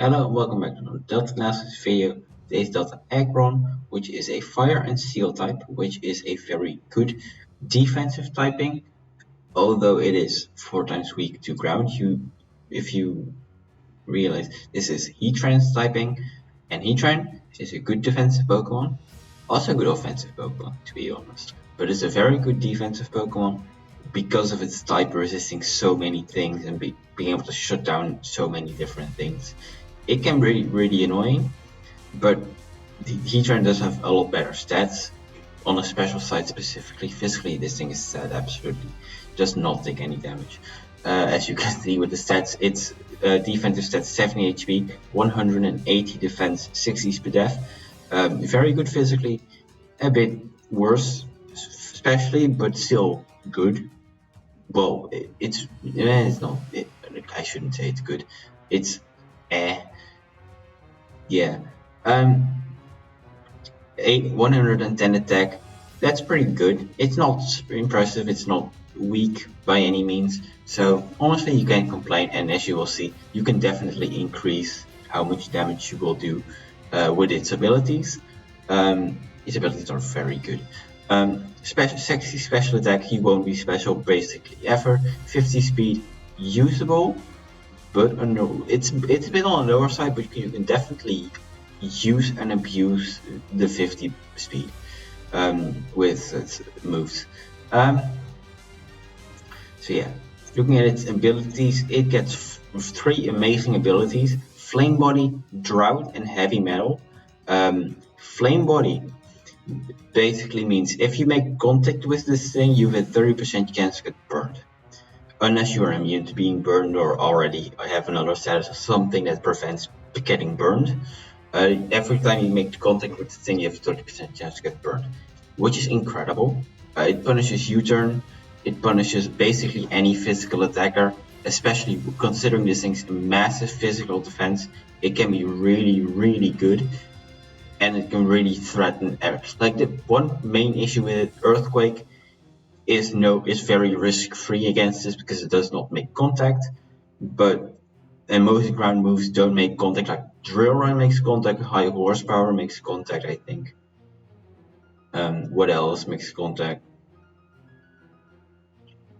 Hello and welcome back to another Delta Classes video. Today's Delta Aggron, which is a Fire and Steel type, which is a very good defensive typing, although it is 4 times weak to ground. If you realize this is Heatran's typing, and Heatran is a good defensive Pokemon, also a good offensive Pokemon to be honest, but it's a very good defensive Pokemon because of its type resisting so many things and being able to shut down so many different things. It can be really annoying, but the Heatran does have a lot better stats. On a special side specifically, physically this thing is sad, absolutely does not take any damage. As you can see with the stats, it's defensive stats 70 HP, 180 defense, 60 speed def. Very good physically, a bit worse especially, but still good. Well, it's not. I shouldn't say it's good. It's yeah. 110 attack. That's pretty good. It's not impressive. It's not weak by any means. So honestly, you can't complain. And as you will see, you can definitely increase how much damage you will do with its abilities. Its abilities are very good. Sexy special attack. He won't be special basically ever. 50 speed, usable, but it's a bit on the lower side. But you can definitely use and abuse the 50 speed with its moves. So yeah, looking at its abilities, it gets 3 amazing abilities: Flame Body, Drought, and Heavy Metal. Flame Body basically means if you make contact with this thing, you have a 30% chance to get burned. Unless you are immune to being burned or already have another status or something that prevents getting burned. Every time you make contact with the thing, you have a 30% chance to get burned, which is incredible. It punishes U-turn, it punishes basically any physical attacker, especially considering this thing's massive physical defense. It can be really good, and it can really threaten everything. Like the one main issue with it, Earthquake, is very risk-free against this because it does not make contact, and most ground moves don't make contact. Like Drill Run makes contact, High Horsepower makes contact, I think. What else makes contact?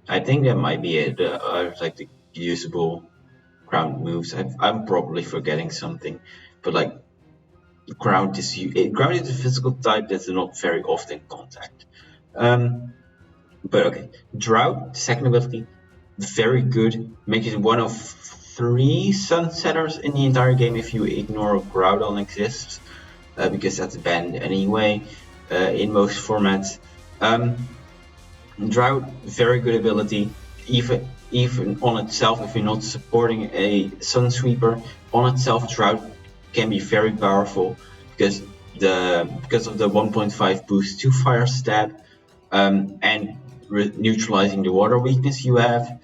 I think that might be it. Like the usable ground moves. I'm probably forgetting something, but like ground is a physical type that's not very often contact. But okay, Drought, second ability, very good. Make it one of 3 Sunsetters in the entire game if you ignore Groudon exists, because that's banned anyway in most formats. Drought, very good ability, even on itself. If you're not supporting a Sun Sweeper, on itself Drought can be very powerful because of the 1.5 boost to Fire Stab, and neutralizing the water weakness you have.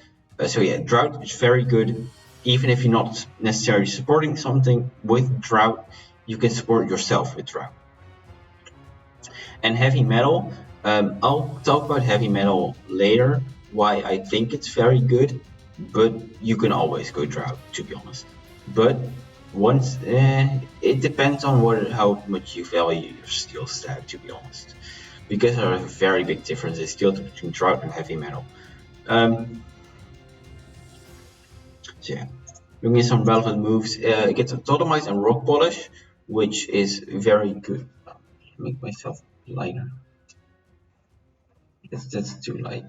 So yeah, Drought is very good. Even if you're not necessarily supporting something with Drought, you can support yourself with Drought. And Heavy Metal, I'll talk about Heavy Metal later, why I think it's very good, but you can always go Drought, to be honest. But once it depends on how much you value your Steel stat, to be honest, because there are very big differences still between Drought and Heavy Metal. So yeah, looking at some relevant moves, it gets Totemize and Rock Polish, which is very good. Make myself lighter. That's too light.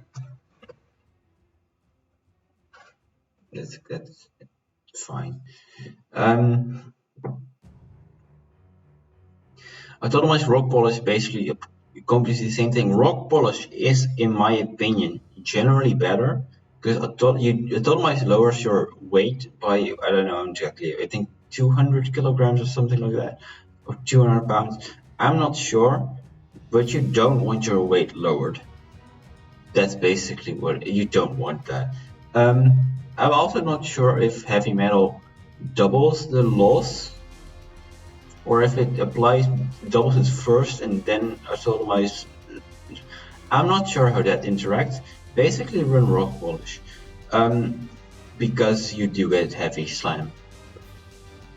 That's fine. Autonomous Rock Polish basically accomplishes the same thing. Rock Polish is, in my opinion, generally better because Autonomize lowers your weight by, I don't know exactly, I think 200 kilograms or something like that, or 200 pounds. I'm not sure, but you don't want your weight lowered. That's basically what you don't want that. I'm also not sure if Heavy Metal doubles the loss, or if it doubles it first and then Autonomize. I'm not sure how that interacts. Basically run Rock Polish, because you do get Heavy Slam.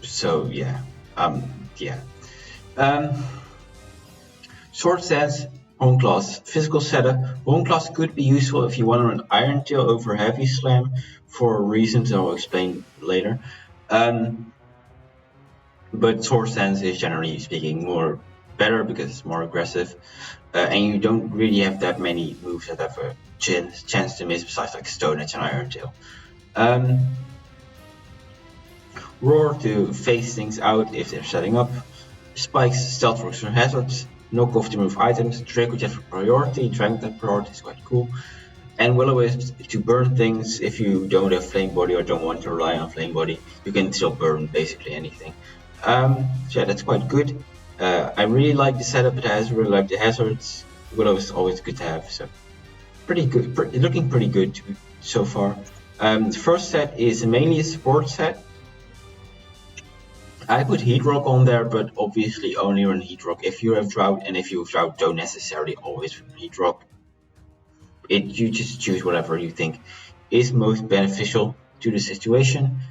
So yeah, yeah. Short sense, home class. Physical setup. Home class could be useful if you want to run Iron Tail over Heavy Slam for reasons I'll explain later. But Sword Stance is generally speaking more better because it's more aggressive, and you don't really have that many moves that have a chance to miss besides like Stone Edge and Iron Tail. Roar to phase things out if they're setting up. Spikes, Stealth Rocks for hazards. Knock off to move items. Draco Jet for priority. Dragon Jet priority is quite cool. And Will-O-Wisp to burn things if you don't have Flame Body or don't want to rely on Flame Body. You can still burn basically anything. So yeah, that's quite good. I really like the setup it has. Really like the hazards. Willow is always good to have. So pretty good. Looking pretty good so far. The first set is mainly a support set. I put Heat Rock on there, but obviously only run Heat Rock if you have Drought, and if you have Drought, don't necessarily always run Heat Rock. You just choose whatever you think is most beneficial to the situation.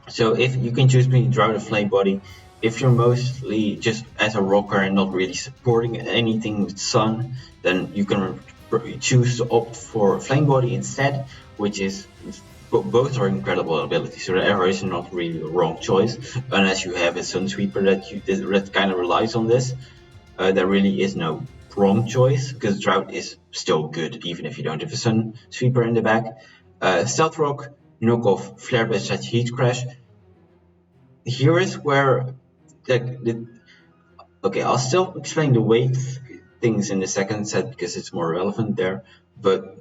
So if you can choose between Drought or Flame Body, if you're mostly just as a rocker and not really supporting anything with Sun, then you can choose to opt for Flame Body instead, which is both are incredible abilities, so there is not really a wrong choice unless you have a Sun Sweeper that kind of relies on this. There really is no wrong choice because Drought is still good even if you don't have a Sun Sweeper in the back. Stealth Rock, Knock Off, Flare Blast, Heat Crash. Here is where okay, I'll still explain the weight things in the second set because it's more relevant there, but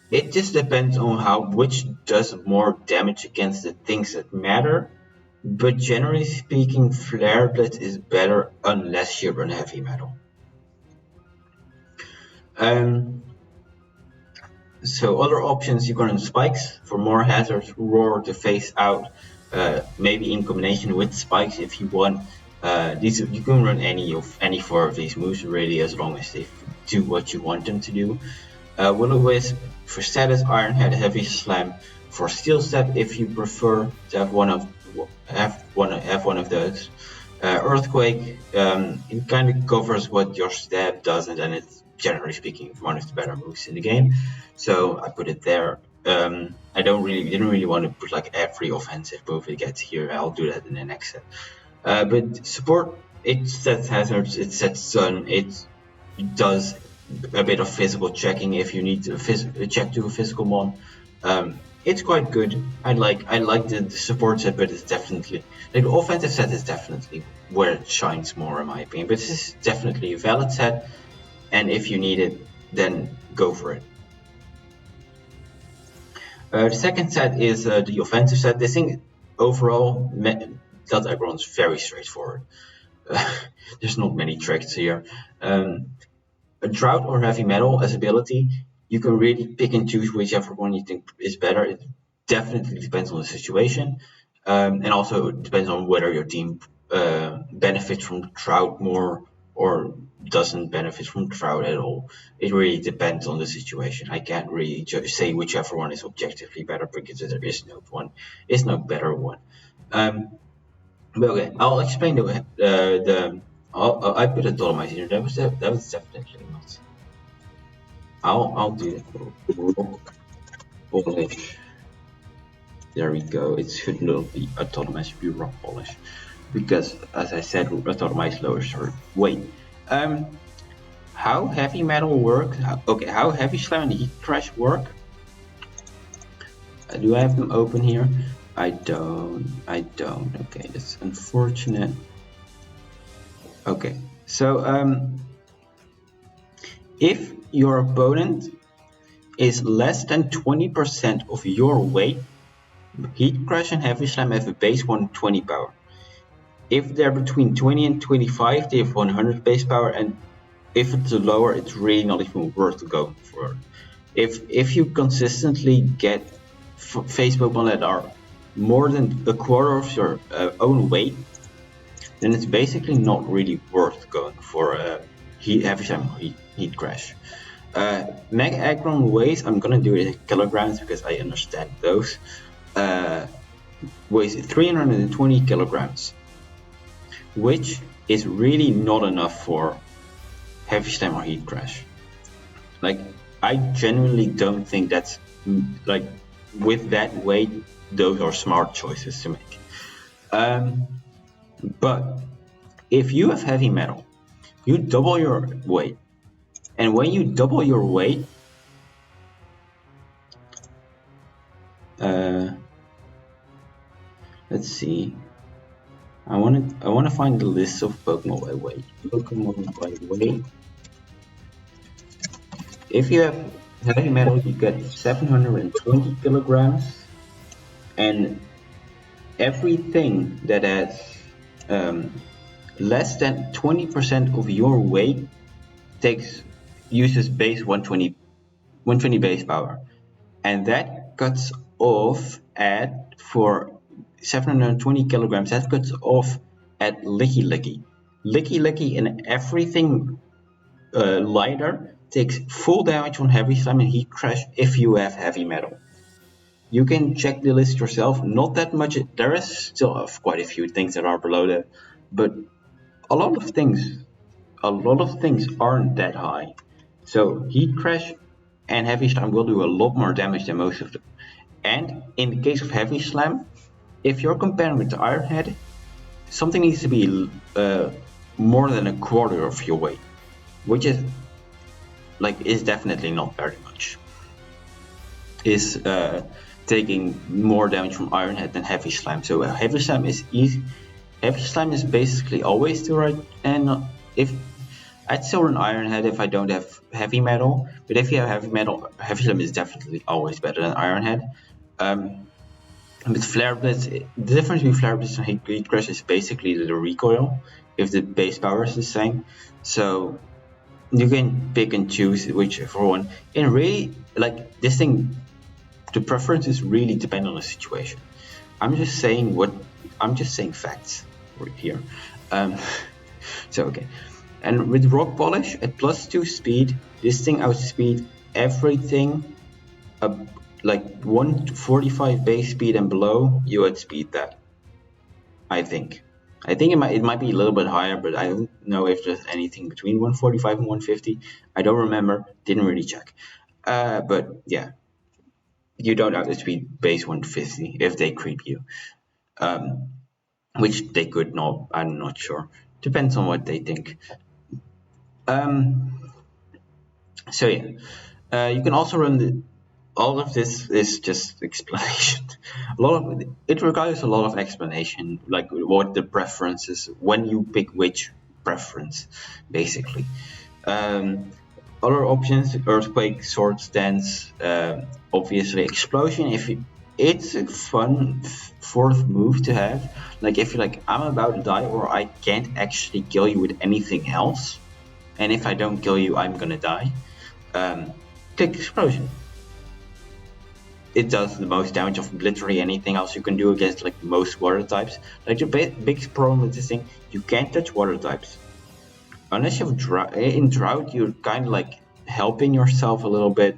it just depends on which does more damage against the things that matter. But generally speaking, Flare Blitz is better unless you run heavy metal. So other options, you can run Spikes for more hazards, Roar to phase out, maybe in combination with Spikes if you want. You can run any four of these moves really, as long as they do what you want them to do. Will-O-Wisp for status, Iron Head, Heavy Slam for Steel Step if you prefer to have one of those. Earthquake, it kind of covers what your stab does, and then it's generally speaking one of the better moves in the game. So I put it there. I didn't really want to put like every offensive move it gets here. I'll do that in the next set. But support, it sets hazards, it sets Sun, it does a bit of physical checking if you need to check to a physical mon. It's quite good. I like the support set, but it's definitely the offensive set is definitely where it shines more in my opinion. But this is definitely a valid set, and if you need it, then go for it. The second set is the offensive set. This thing overall, that Aggron is very straightforward. There's not many tricks here. A Drought or Heavy Metal as ability, you can really pick and choose whichever one you think is better. It definitely depends on the situation, and also it depends on whether your team benefits from Drought more or doesn't benefit from Drought at all. It really depends on the situation. I can't really say whichever one is objectively better because there is no better one. But okay, I'll explain I put a Dolomite here. That was definitely not. I'll do that. Polish. There we go. It should not be a Dolomite, it should be rock polish, because as I said, a Dolomite lowers her weight. How heavy metal works? How heavy slam and heat crash work? Do I have them open here? I don't. Okay, that's unfortunate. Okay, so if your opponent is less than 20% of your weight, Heat Crash and Heavy Slam have a base 120 power. If they're between 20 and 25, they have 100 base power, and if it's lower, it's really not even worth going for. If you consistently get face Pokemon that are more than a quarter of your own weight, then it's basically not really worth going for Heavy Slam or Heat Crash. Mega Aggron weighs, I'm gonna do it in kilograms because I understand those. weighs 320 kilograms, which is really not enough for Heavy Slam or Heat Crash. Like, I genuinely don't think that's, like, with that weight, those are smart choices to make. But if you have heavy metal, you double your weight, and when you double your weight, let's see. I want to find the list of Pokemon by weight. Pokemon by weight. If you have heavy metal, you get 720 kilograms, and everything that has less than 20% of your weight uses base 120 base power, and that cuts off at for 720 kilograms. That cuts off at Licky Licky. Licky Licky and everything lighter takes full damage on Heavy Slam and Heat Crash if you have heavy metal. You can check the list yourself. Not that much. There is still quite a few things that are below that, but a lot of things aren't that high. So Heat Crash and Heavy Slam will do a lot more damage than most of them. And in the case of Heavy Slam, if you're comparing with the Iron Head, something needs to be more than a quarter of your weight, which is definitely not very much. Is taking more damage from Iron Head than Heavy Slam. So Heavy Slam is easy. Heavy Slam is basically always the right, and if I'd still run Iron Head if I don't have heavy metal, but if you have heavy metal, Heavy Slam is definitely always better than Iron Head. With Flare Blitz, the difference between Flare Blitz and Heat Crash is basically the recoil, if the base power is the same. So you can pick and choose whichever one. And really, like, this thing, the preferences really depend on the situation. I'm just saying facts right here. So okay. And with Rock Polish at +2 speed, this thing outspeed everything like 145 base speed and below. You outspeed that. I think it might be a little bit higher, but I don't know if there's anything between 145 and 150. I don't remember. Didn't really check. But yeah, you don't outspeed base 150 if they creep you, which they could not. I'm not sure. Depends on what they think. So yeah, you can also run all of this is just explanation. It requires a lot of explanation, like what the preferences when you pick which preference, basically. Other options: Earthquake, Sword Stance, obviously Explosion. It's a fun fourth move to have. Like if you're like, I'm about to die, or I can't actually kill you with anything else, and if I don't kill you, I'm gonna die. Click Explosion. It does the most damage of literally anything else you can do against like most water types. Like the biggest problem with this thing, you can't touch water types. Unless you have in Drought, you're kind of like helping yourself a little bit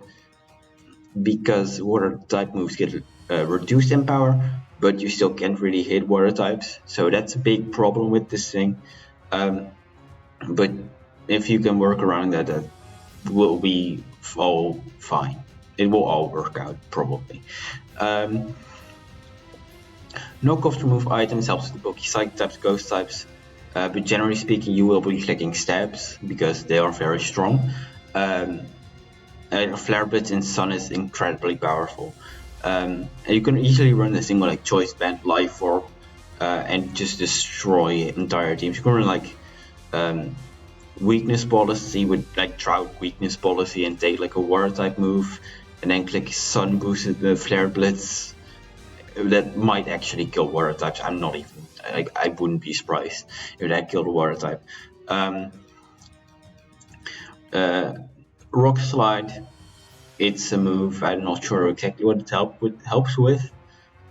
because water type moves get reduced in power, but you still can't really hit water types. So that's a big problem with this thing. But if you can work around that, that will be all fine. It will all work out, probably. No cost to remove items helps the bulky psychic types, ghost types, but generally speaking, you will be clicking stabs because they are very strong. Flare Blitz in Sun is incredibly powerful. And you can easily run this thing with like Choice Band, Life Orb, and just destroy entire teams. You can run like Weakness Policy with like Drought Weakness Policy and take like a Water type move, and then click Sun boosted the Flare Blitz. That might actually kill water types. I'm not even I wouldn't be surprised if that killed a water type. Rock Slide, it's a move. I'm not sure exactly what it helps with.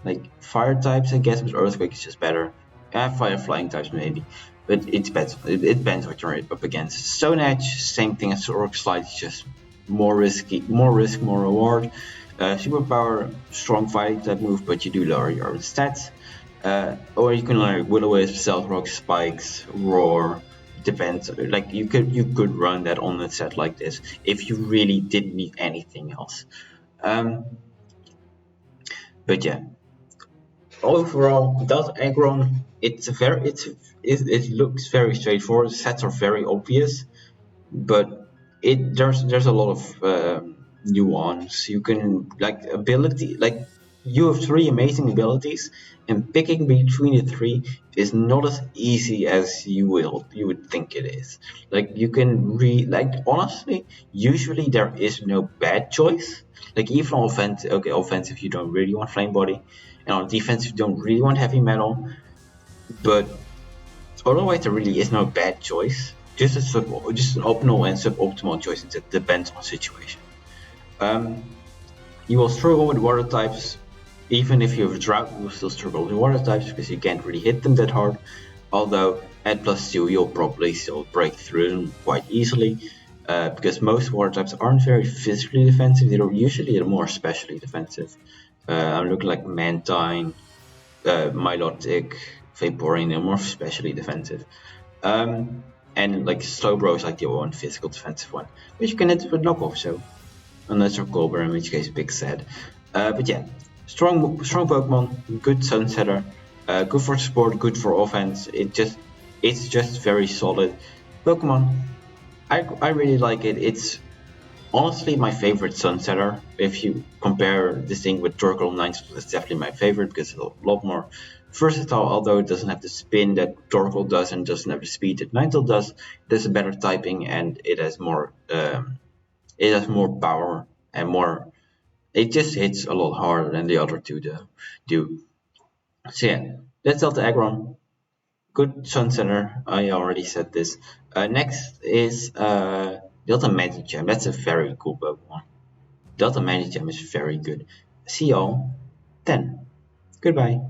Like fire types, I guess, but Earthquake is just better. Fire flying types maybe, but it depends. It depends what you're up against. Stone Edge, same thing as Rock Slide, it's just more risky, more risk, more reward. Superpower, strong fighting type move, but you do lower your stats. Or you can learn Will-O-Wisp, Stealth Rock, Spikes, Roar. Depends. Like you could run that on a set like this if you really didn't need anything else. Um, but yeah, overall, does Aggron? It looks very straightforward. The sets are very obvious, but there's a lot of nuance. You can like ability like you have three amazing abilities, and picking between the three is not as easy as you would think it is. Like you can like honestly, usually there is no bad choice. Like even on offensive you don't really want flame body, and on defense you don't really want heavy metal, but otherwise, there really is no bad choice. Just an optimal and suboptimal choice. It depends on situation. Um, you will struggle with water types. Even if you have drought, you will still struggle with water types because you can't really hit them that hard. Although at +2, you'll probably still break through them quite easily. Because most water types aren't very physically defensive. They're usually more specially defensive. I'm looking like Mantine, Milotic, Vaporeon, they're more specially defensive. And like Slowbro is like the one physical defensive one, which you can hit with knockoff, so unless you're Colbur, in which case Big Sad. But yeah, strong Pokemon, good Sunsetter, good for support, good for offense. It's just very solid Pokemon. I really like it. It's honestly my favorite Sunsetter. If you compare this thing with Torkoal 9, it's definitely my favorite because it's a lot more versatile, although it doesn't have the spin that Torkoal does and doesn't have the speed that Ninetale does. It has a better typing and it has more power and more. It just hits a lot harder than the other two do. So yeah, that's Delta Aggron. Good Sunsetter. I already said this. Next is Delta Magic That's a very cool Pokemon. Delta Magic is very good. See y'all then. Goodbye.